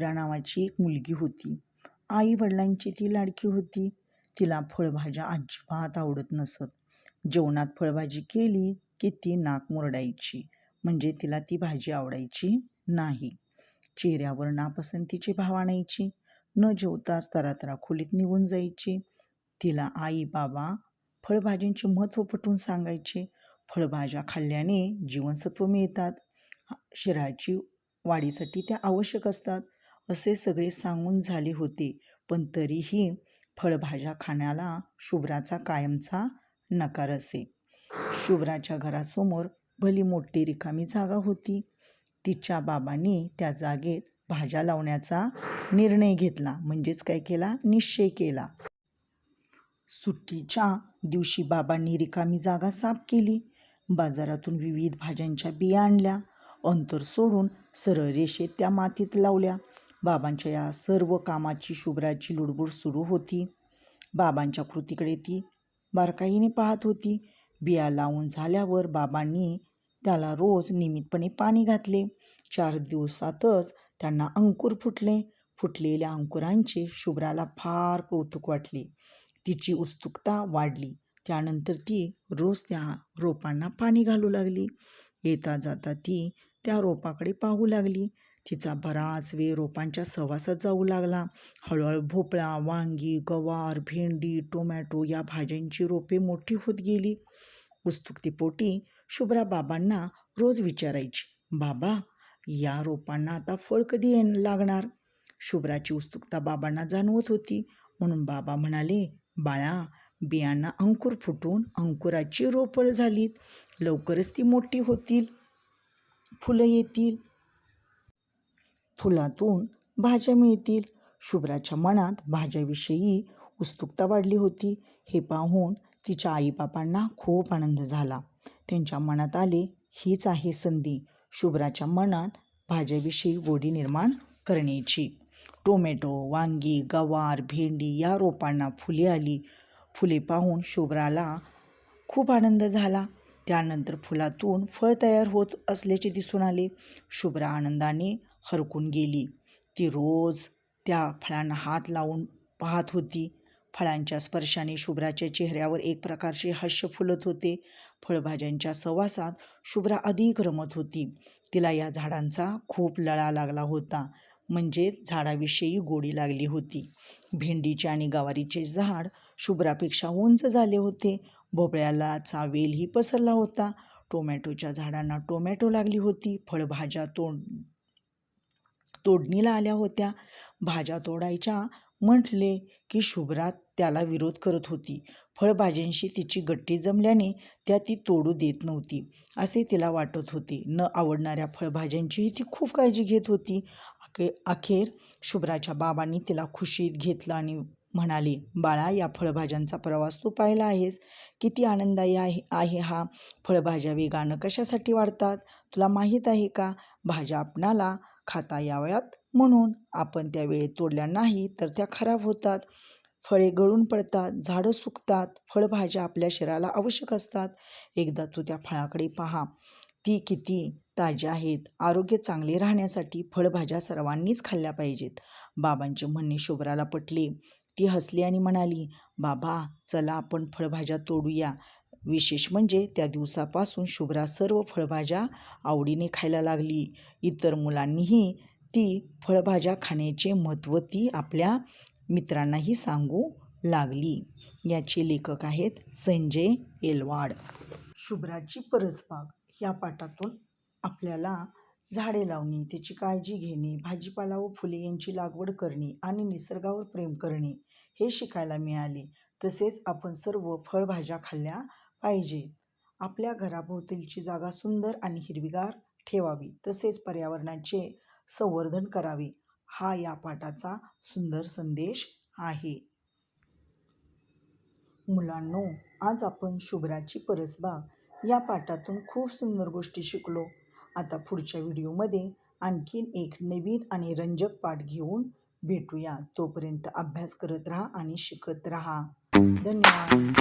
शुभ्रा नावाची एक मुलगी होती. आई वडिलांची ती लाडकी होती. तिला फळभाज्या अजिबात आवडत नसत. जेवणात फळभाजी केली की ती नाक मुरडायची, म्हणजे तिला ती भाजी आवडायची नाही. चेहऱ्यावर नापसंतीचे भाव आणायची. न जेवताच तरातरा खोलीत निघून जायची. तिला आई बाबा फळभाज्यांचे महत्त्व पटवून सांगायचे. फळभाज्या खाल्ल्याने जीवनसत्व मिळतात, शरीराची वाढीसाठी त्या आवश्यक असतात, असे सगळे सांगून झाले होते. पण तरीही फळभाज्या खाण्याला शुभ्राचा कायमचा नकार असे. शुभ्राच्या घरासमोर भली मोठी रिकामी जागा होती. तिच्या बाबांनी त्या जागेत भाज्या लावण्याचा निर्णय घेतला, म्हणजेच काय केला, निश्चय केला. सुट्टीच्या दिवशी बाबांनी रिकामी जागा साफ केली. बाजारातून विविध भाज्यांच्या बिया आणल्या. अंतर सोडून सरळ रेषेत त्या मातीत लावल्या. बाबांच्या या सर्व कामाची शुभ्राची लुडबुड सुरू होती. बाबांच्या कृतीकडे ती बारकाईने पाहत होती. बिया लावून झाल्यावर बाबांनी त्याला रोज नियमितपणे पाणी घातले. 4 दिवसातच त्यांना अंकुर फुटले. फुटलेल्या अंकुरांचे शुभ्राला फार कौतुक वाटले. तिची उत्सुकता वाढली. त्यानंतर ती रोज त्या रोपांना पाणी घालू लागली. येता जाता ती त्या रोपाकडे पाहू लागली. तिचा बराच वेळ रोपांच्या सहवासात जाऊ लागला. हळूहळू भोपळा, वांगी, गवार, भेंडी, टोमॅटो या भाज्यांची रोपे मोठी होत गेली. उत्सुकतेपोटी शुभ्रा बाबांना रोज विचारायची, बाबा, या रोपांना आता फळ कधी लागणार? शुभ्राची उत्सुकता बाबांना जाणवत होती, म्हणून बाबा म्हणाले, बाळा, बियांना अंकुर फुटून अंकुराची रोपं झालीत. लवकरच ती मोठी होतील, फुलं येतील, फुलातून भाज्या मिळतील. शुभ्राच्या मनात भाज्याविषयी उत्सुकता वाढली होती. हे पाहून तिच्या आईबाबांना खूप आनंद झाला. त्यांच्या मनात आले, हीच आहे संधी शुभ्राच्या मनात भाज्याविषयी गोडी निर्माण करण्याची. टोमॅटो, वांगी, गवार, भेंडी या रोपांना फुले आली. फुले पाहून शुभ्राला खूप आनंद झाला. त्यानंतर फुलातून फळ तयार होत असल्याचे दिसून आले. शुभ्रा आनंदाने हरकून गेली. ती रोज त्या फळांना हात लावून पाहत होती. फळांच्या स्पर्शाने शुभ्राच्या चेहऱ्यावर एक प्रकारचे हास्य फुलत होते. फळभाज्यांच्या सहवासात शुभ्रा अधिक रमत होती. तिला या झाडांचा खूप लळा लागला होता, म्हणजेच झाडाविषयी गोडी लागली होती. भेंडीचे आणि गवारीचे झाड शुभ्रापेक्षा उंच झाले होते. भोपळ्याला वेलही पसरला होता. टोमॅटोच्या झाडांना टोमॅटो लागली होती. फळभाज्या तोडणीला आल्या होत्या. भाज्या तोडायच्या म्हटले की शुभ्रा त्याला विरोध करत होती. फळभाज्यांशी तिची गट्टी जमल्याने ती तोडू देत नव्हती, असे तिला वाटत होते. न आवडणाऱ्या फळभाज्यांचीही ती खूप काळजी घेत होती. अखेर शुभ्राच्या बाबांनी तिला खुशीत घेतलं आणि म्हणाले, बाळा, या फळभाज्यांचा प्रवास तू पाहिला आहेस, किती आनंददायी आहे हा. फळभाज्या वेगानं कशासाठी वाढतात तुला माहीत आहे का? भाज्या आपणाला खाता याव्यात म्हणून. आपण त्या वेळेत तोडल्या नाही तर त्या खराब होतात, फळे गळून पडतात, झाडं सुकतात. फळभाज्या आपल्या शरीराला आवश्यक असतात. एकदा तू त्या फळाकडे पहा, ती किती ताज्या आहेत. आरोग्य चांगले राहण्यासाठी फळभाज्या सर्वांनीच खाल्ल्या पाहिजेत. बाबांचे म्हणणे शुभ्राला पटले. ती हसली आणि म्हणाली, बाबा, चला आपण फळभाज्या तोडूया. विशेष म्हणजे त्या दिवसापासून शुभ्रा सर्व फळभाज्या आवडीने खायला लागली. इतर मुलांनीही ती फळभाज्या खाण्याचे महत्त्व ती आपल्या मित्रांनाही सांगू लागली. याचे लेखक आहेत संजय एलवाड. शुभ्राची परसबाग या पाठातून आपल्याला झाडे लावणे, त्याची काळजी घेणे, भाजीपाला व फुले यांची लागवड करणे आणि निसर्गावर प्रेम करणे हे शिकायला मिळाले. तसेच आपण सर्व फळभाज्या खाल्ल्या पाहिजेत. आपल्या घराभोवतीची जागा सुंदर आणि हिरवीगार ठेवावी. तसेच पर्यावरणाचे संवर्धन करावे. हा या पाठाचा सुंदर संदेश आहे. मुलांनो, आज आपण शुभ्राची परसबाग या पाठातून खूप सुंदर गोष्टी शिकलो. आता पुढच्या व्हिडिओमध्ये आणखीन एक नवीन आणि रंजक पाठ घेऊन भेटूया. तोपर्यंत अभ्यास करत राहा आणि शिकत राहा. धन्यवाद.